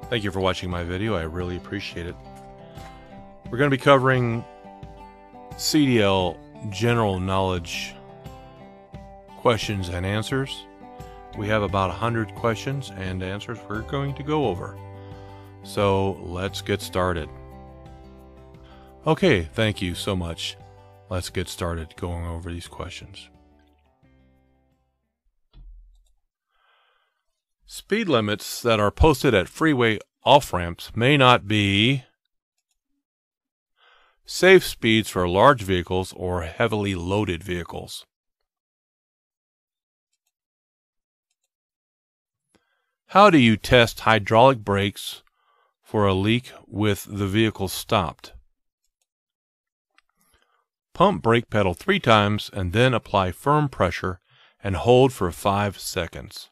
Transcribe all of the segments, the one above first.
Thank you for watching my video. I really appreciate it. We're going to be covering CDL general knowledge questions and answers. We have about 100 questions and answers we're going to go over. So let's get started. Okay, thank you so much. Let's get started going over these questions. Speed limits that are posted at freeway off-ramps may not be safe speeds for large vehicles or heavily loaded vehicles. How do you test hydraulic brakes for a leak with the vehicle stopped? Pump brake pedal 3 times and then apply firm pressure and hold for 5 seconds.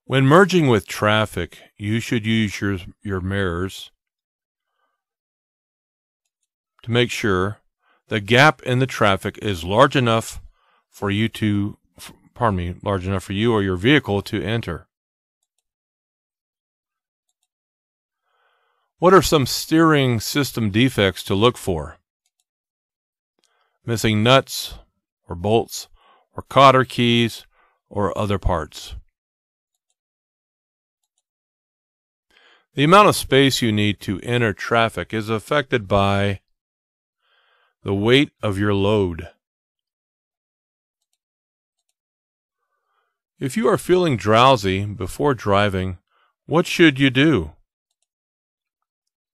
When merging with traffic, you should use your mirrors to make sure the gap in the traffic is large enough for you or your vehicle to enter. What are some steering system defects to look for? Missing nuts or bolts or cotter keys or other parts. The amount of space you need to enter traffic is affected by the weight of your load. If you are feeling drowsy before driving, what should you do?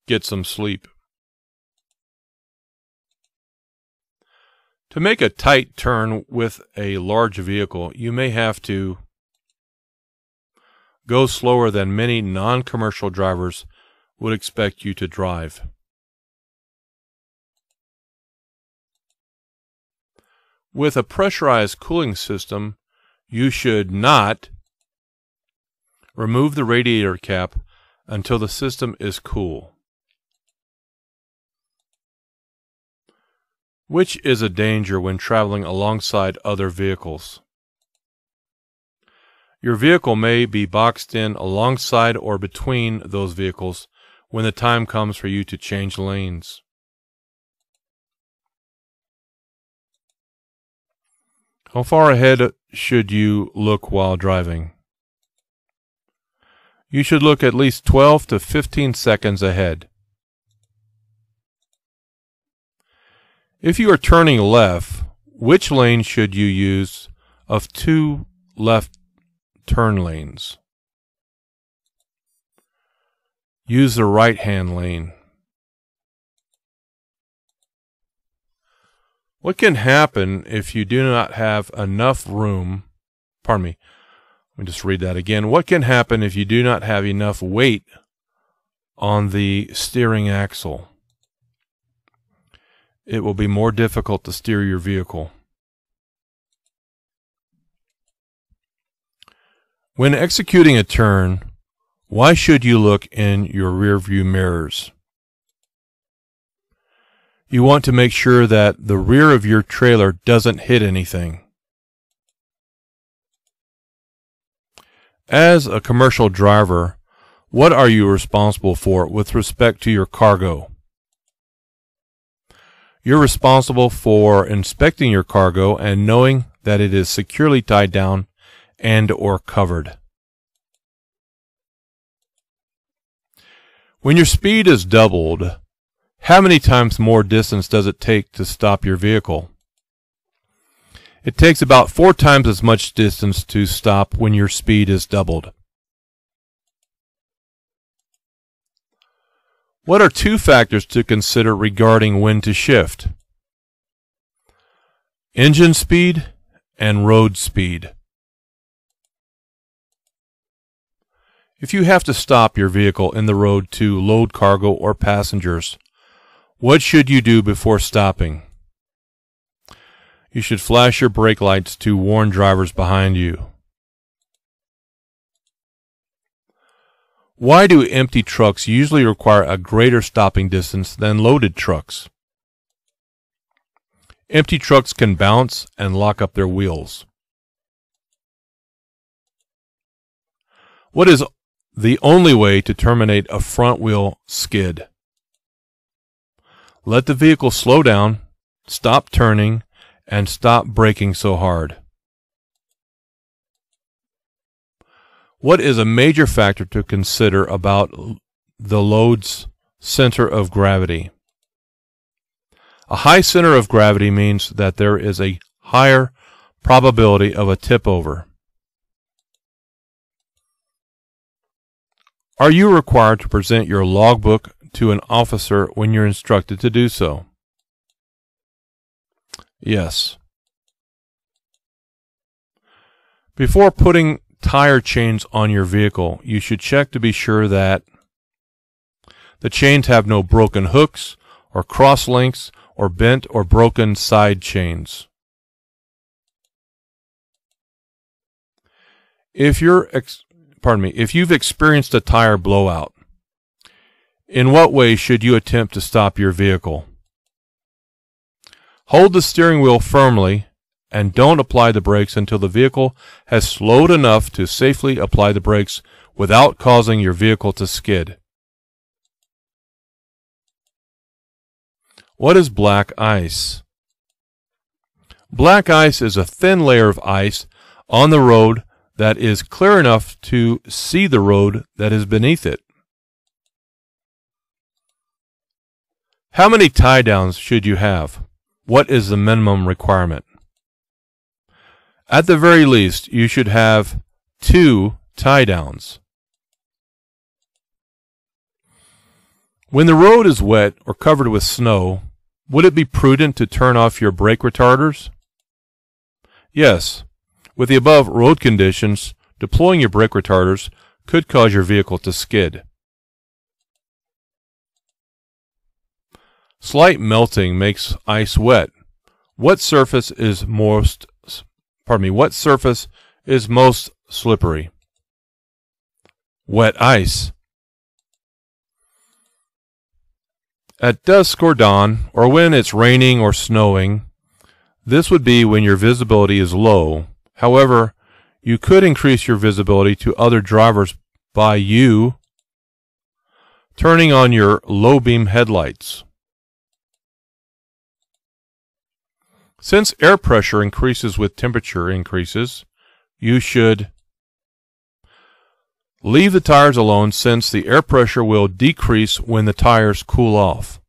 Get some sleep. To make a tight turn with a large vehicle, you may have to go slower than many non-commercial drivers would expect you to drive. With a pressurized cooling system, you should not remove the radiator cap until the system is cool. Which is a danger when traveling alongside other vehicles? Your vehicle may be boxed in alongside or between those vehicles when the time comes for you to change lanes. How far ahead should you look while driving? You should look at least 12 to 15 seconds ahead. If you are turning left, which lane should you use of 2 left turn lanes? Use the right-hand lane. What can happen if you do not have enough room? Let me just read that again. What can happen if you do not have enough weight on the steering axle? It will be more difficult to steer your vehicle. When executing a turn, why should you look in your rearview mirrors? You want to make sure that the rear of your trailer doesn't hit anything. As a commercial driver, what are you responsible for with respect to your cargo? You're responsible for inspecting your cargo and knowing that it is securely tied down and or covered. When your speed is doubled, how many times more distance does it take to stop your vehicle? It takes about 4 times as much distance to stop when your speed is doubled. What are 2 factors to consider regarding when to shift? Engine speed and road speed. If you have to stop your vehicle in the road to load cargo or passengers, what should you do before stopping? You should flash your brake lights to warn drivers behind you. Why do empty trucks usually require a greater stopping distance than loaded trucks? Empty trucks can bounce and lock up their wheels. What is the only way to terminate a front wheel skid? Let the vehicle slow down, stop turning, and stop braking so hard. What is a major factor to consider about the load's center of gravity? A high center of gravity means that there is a higher probability of a tip over. Are you required to present your logbook to an officer when you're instructed to do so? Yes. Before putting tire chains on your vehicle, you should check to be sure that the chains have no broken hooks or cross links or bent or broken side chains. If you've experienced a tire blowout, in what way should you attempt to stop your vehicle? Hold the steering wheel firmly and don't apply the brakes until the vehicle has slowed enough to safely apply the brakes without causing your vehicle to skid. What is black ice? Black ice is a thin layer of ice on the road that is clear enough to see the road that is beneath it. How many tie downs should you have? What is the minimum requirement? At the very least, you should have 2 tie downs. When the road is wet or covered with snow, would it be prudent to turn off your brake retarders? Yes. With the above road conditions, deploying your brake retarders could cause your vehicle to skid. Slight melting makes ice wet. What surface is most slippery? Wet ice. At dusk or dawn, or when it's raining or snowing, this would be when your visibility is low. However, you could increase your visibility to other drivers by you turning on your low beam headlights. Since air pressure increases with temperature increases, you should leave the tires alone since the air pressure will decrease when the tires cool off.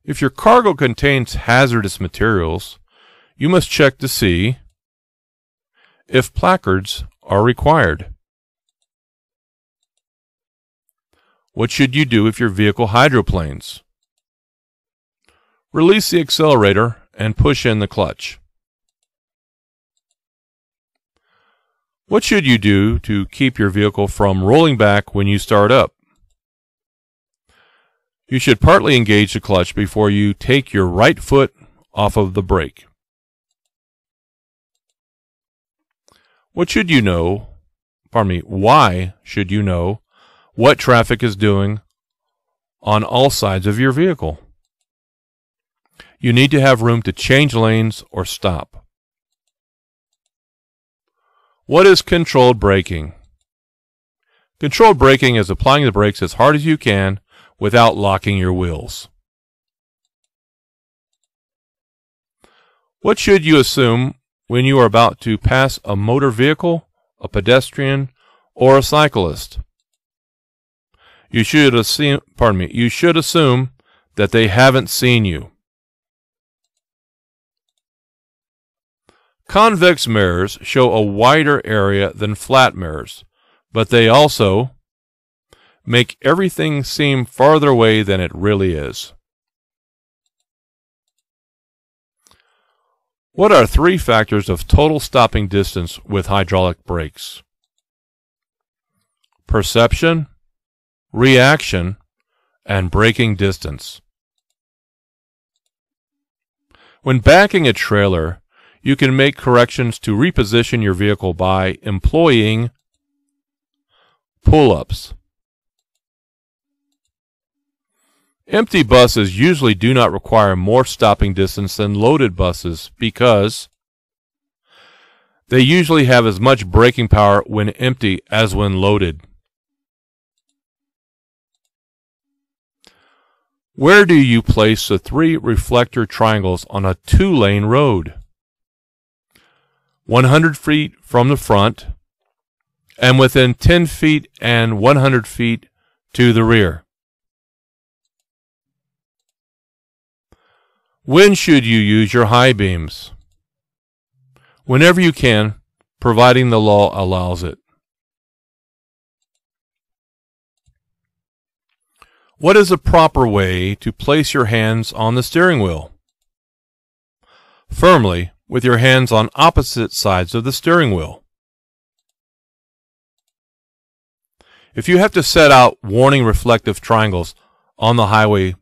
If your cargo contains hazardous materials, you must check to see if placards are required. What should you do if your vehicle hydroplanes? Release the accelerator and push in the clutch. What should you do to keep your vehicle from rolling back when you start up? You should partly engage the clutch before you take your right foot off of the brake. Why should you know what traffic is doing on all sides of your vehicle? You need to have room to change lanes or stop. What is controlled braking? Controlled braking is applying the brakes as hard as you can without locking your wheels. What should you assume when you are about to pass a motor vehicle, a pedestrian, or a cyclist? You should assume that they haven't seen you. Convex mirrors show a wider area than flat mirrors, but they also make everything seem farther away than it really is. What are 3 factors of total stopping distance with hydraulic brakes? Perception, reaction, and braking distance. When backing a trailer, you can make corrections to reposition your vehicle by employing pull-ups. Empty buses usually do not require more stopping distance than loaded buses because They usually have as much braking power when empty as when loaded. Where do you place the 3 reflector triangles on a 2-lane road? 100 feet from the front, and within 10 feet and 100 feet to the rear. When should you use your high beams? Whenever you can, providing the law allows it. What is the proper way to place your hands on the steering wheel? Firmly, with your hands on opposite sides of the steering wheel. If you have to set out warning reflective triangles on the highway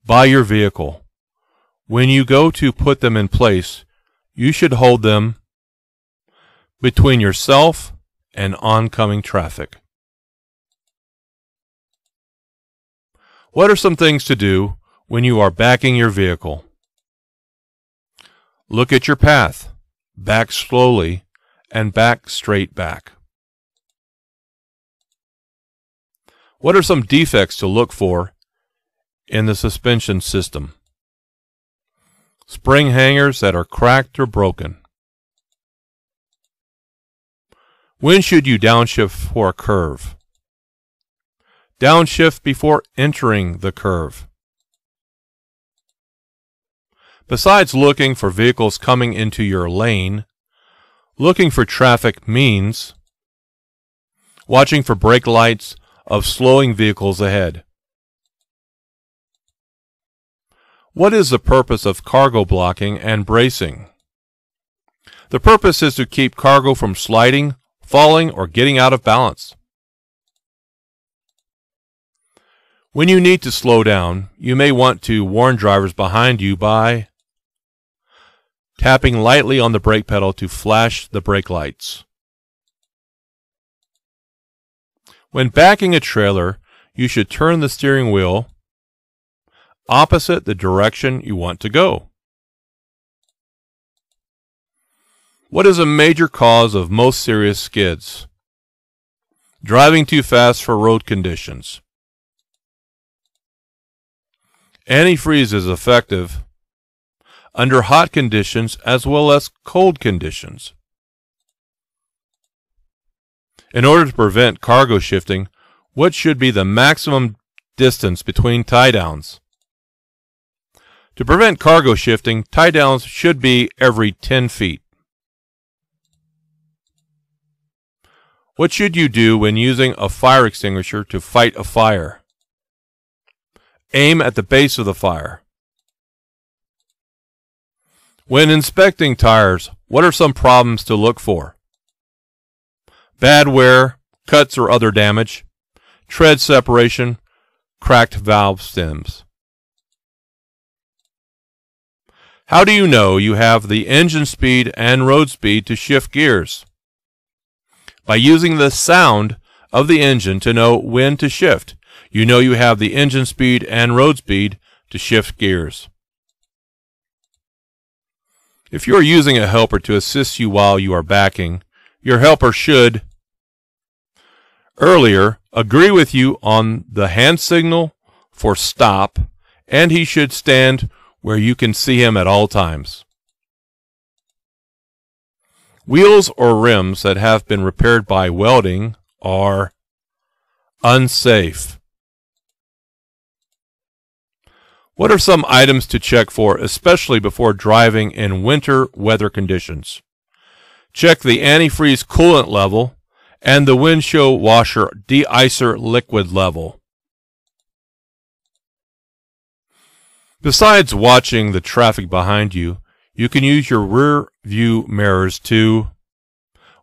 by your vehicle, when you go to put them in place, you should hold them between yourself and oncoming traffic. What are some things to do when you are backing your vehicle? Look at your path, back slowly, and back straight back. What are some defects to look for in the suspension system? Spring hangers that are cracked or broken. When should you downshift for a curve? Downshift before entering the curve. Besides looking for vehicles coming into your lane, looking for traffic means watching for brake lights of slowing vehicles ahead. What is the purpose of cargo blocking and bracing? The purpose is to keep cargo from sliding, falling, or getting out of balance. When you need to slow down, you may want to warn drivers behind you by tapping lightly on the brake pedal to flash the brake lights. When backing a trailer, you should turn the steering wheel opposite the direction you want to go. What is a major cause of most serious skids? Driving too fast for road conditions. Antifreeze is effective under hot conditions as well as cold conditions. In order to prevent cargo shifting, what should be the maximum distance between tie-downs? To prevent cargo shifting, tie-downs should be every 10 feet. What should you do when using a fire extinguisher to fight a fire? Aim at the base of the fire. When inspecting tires, what are some problems to look for? Bad wear, cuts or other damage, tread separation, cracked valve stems. How do you know you have the engine speed and road speed to shift gears? By using the sound of the engine to know when to shift. You know you have the engine speed and road speed to shift gears. If you are using a helper to assist you while you are backing, your helper should earlier agree with you on the hand signal for stop, and he should stand where you can see him at all times. Wheels or rims that have been repaired by welding are unsafe. What are some items to check for, especially before driving in winter weather conditions? Check the antifreeze coolant level and the windshield washer de-icer liquid level. Besides watching the traffic behind you, you can use your rear view mirrors to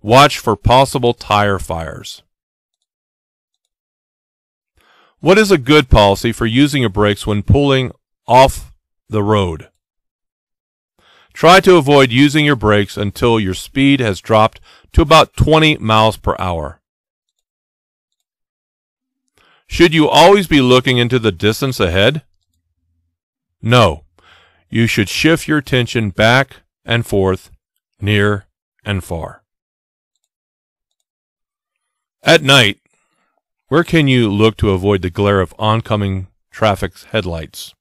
watch for possible tire fires. What is a good policy for using your brakes when pulling off the road? Try to avoid using your brakes until your speed has dropped to about 20 miles per hour. Should you always be looking into the distance ahead? No. You should shift your attention back and forth, near and far. At night, where can you look to avoid the glare of oncoming traffic's headlights?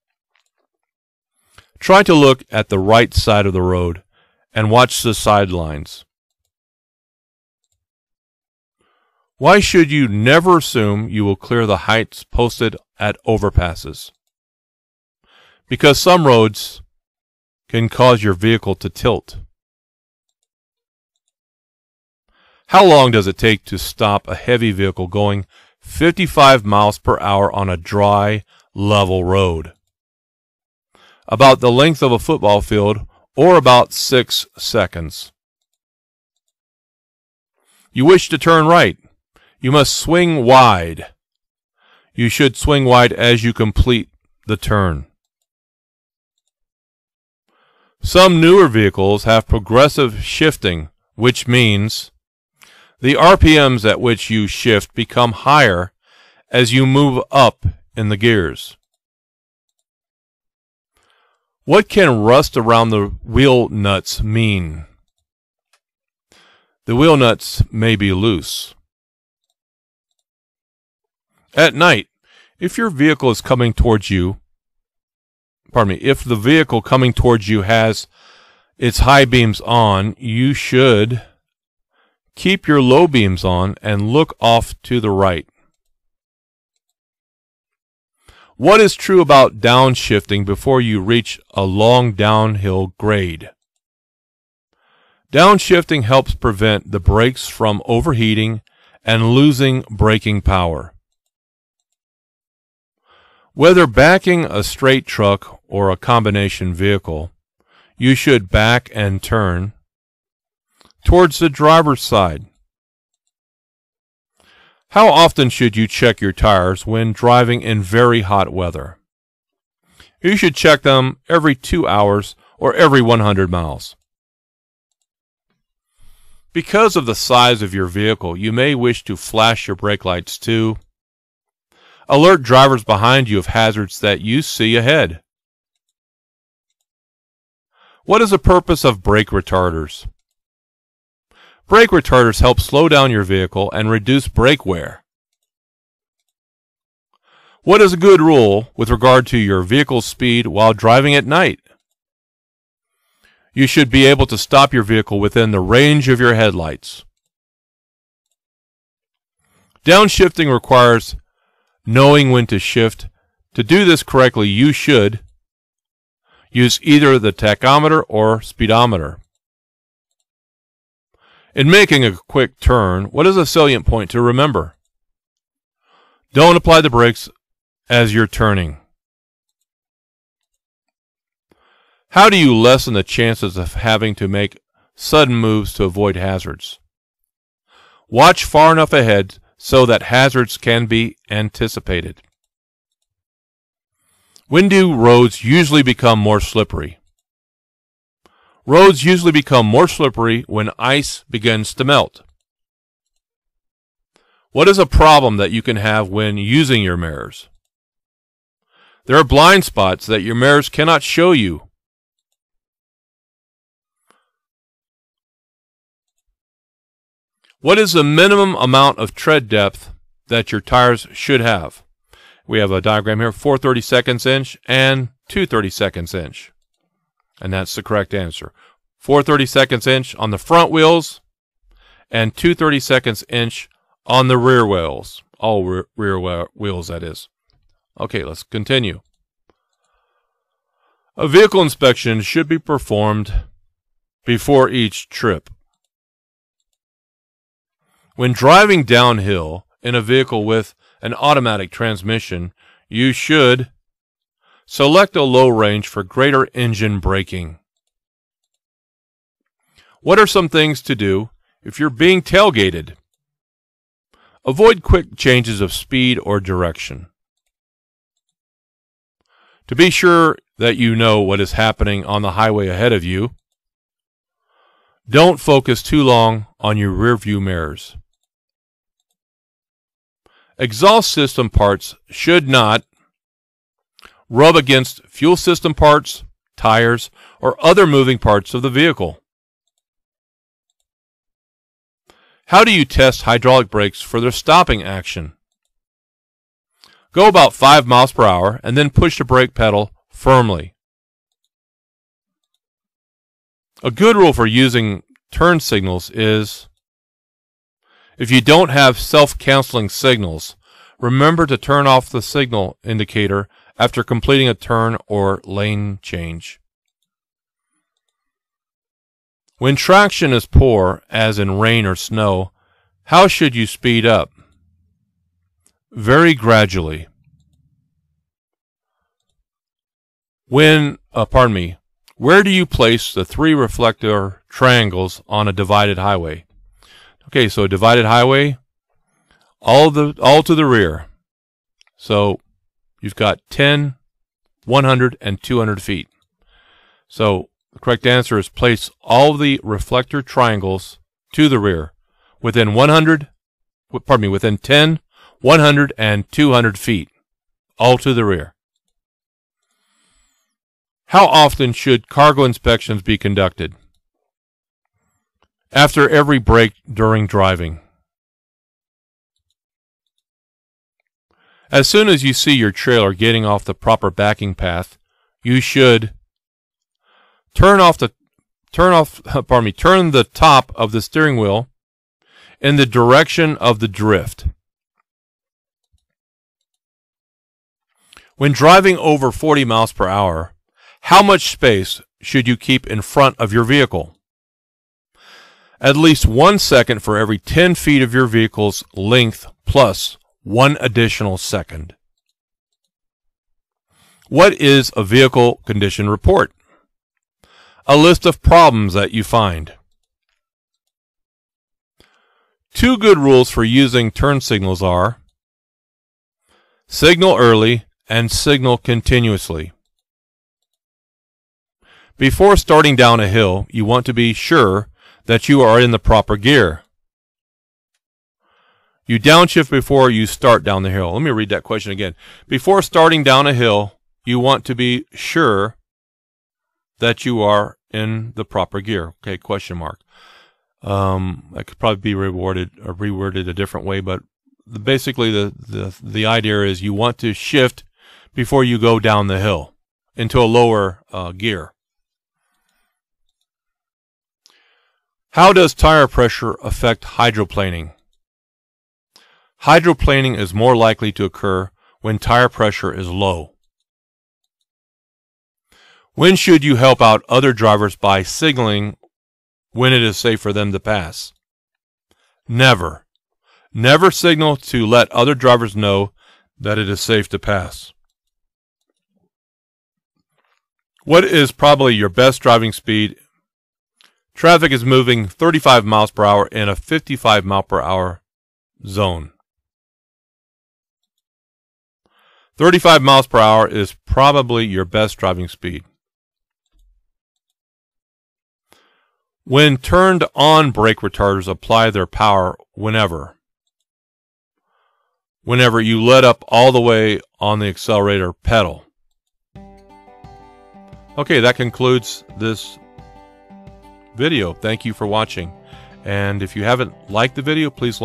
Try to look at the right side of the road and watch the sidelines. Why should you never assume you will clear the heights posted at overpasses? Because some roads can cause your vehicle to tilt. How long does it take to stop a heavy vehicle going 55 miles per hour on a dry, level road? About the length of a football field, or about 6 seconds. You wish to turn right. You must swing wide. You should swing wide as you complete the turn. Some newer vehicles have progressive shifting, which means the RPMs at which you shift become higher as you move up in the gears. What can rust around the wheel nuts mean? The wheel nuts may be loose. At night, if your vehicle is coming towards you, if the vehicle coming towards you has its high beams on, you should keep your low beams on and look off to the right. What is true about downshifting before you reach a long downhill grade? Downshifting helps prevent the brakes from overheating and losing braking power. Whether backing a straight truck or a combination vehicle, you should back and turn towards the driver's side. How often should you check your tires when driving in very hot weather? You should check them every 2 hours or every 100 miles. Because of the size of your vehicle, you may wish to flash your brake lights to alert drivers behind you of hazards that you see ahead. What is the purpose of brake retarders? Brake retarders help slow down your vehicle and reduce brake wear. What is a good rule with regard to your vehicle's speed while driving at night? You should be able to stop your vehicle within the range of your headlights. Downshifting requires knowing when to shift. To do this correctly, you should use either the tachometer or speedometer. In making a quick turn, what is a salient point to remember? Don't apply the brakes as you're turning. How do you lessen the chances of having to make sudden moves to avoid hazards? Watch far enough ahead so that hazards can be anticipated. When do roads usually become more slippery? Roads usually become more slippery when ice begins to melt. What is a problem that you can have when using your mirrors? There are blind spots that your mirrors cannot show you. What is the minimum amount of tread depth that your tires should have? We have a diagram here, 4 32 inch and 2 32 inch. And that's the correct answer. 4 32 inch on the front wheels and 2 32 inch on the rear wheels. All rear wheels, that is. Okay, let's continue. A vehicle inspection should be performed before each trip. When driving downhill in a vehicle with an automatic transmission, you should select a low range for greater engine braking. What are some things to do if you're being tailgated? Avoid quick changes of speed or direction. To be sure that you know what is happening on the highway ahead of you, don't focus too long on your rearview mirrors. Exhaust system parts should not rub against fuel system parts, tires, or other moving parts of the vehicle. How do you test hydraulic brakes for their stopping action? Go about 5 miles per hour and then push the brake pedal firmly. A good rule for using turn signals is, if you don't have self-canceling signals, remember to turn off the signal indicator after completing a turn or lane change. When traction is poor, as in rain or snow, how should you speed up? Very gradually. Where do you place the 3 reflector triangles on a divided highway? Okay, so a divided highway, all to the rear. So you've got 10, 100, and 200 feet. So the correct answer is place all the reflector triangles to the rear within 10, 100, and 200 feet, all to the rear. How often should cargo inspections be conducted? After every break during driving. As soon as you see your trailer getting off the proper backing path, you should turn the top of the steering wheel in the direction of the drift. When driving over 40 miles per hour, how much space should you keep in front of your vehicle? At least 1 second for every 10 feet of your vehicle's length plus 1 additional second. What is a vehicle condition report? A list of problems that you find. 2 good rules for using turn signals are: signal early and signal continuously. Before starting down a hill, you want to be sure that you are in the proper gear. You downshift before you start down the hill. Let me read that question again. Before starting down a hill, you want to be sure that you are in the proper gear. Okay, question mark. That could probably be reworded a different way, but basically the idea is you want to shift before you go down the hill into a lower gear. How does tire pressure affect hydroplaning? Hydroplaning is more likely to occur when tire pressure is low. When should you help out other drivers by signaling when it is safe for them to pass? Never. Never signal to let other drivers know that it is safe to pass. What is probably your best driving speed? Traffic is moving 35 miles per hour in a 55 mile per hour zone. 35 miles per hour is probably your best driving speed. When turned on, brake retarders apply their power whenever you let up all the way on the accelerator pedal. Okay, that concludes this video. Thank you for watching. And if you haven't liked the video, please like.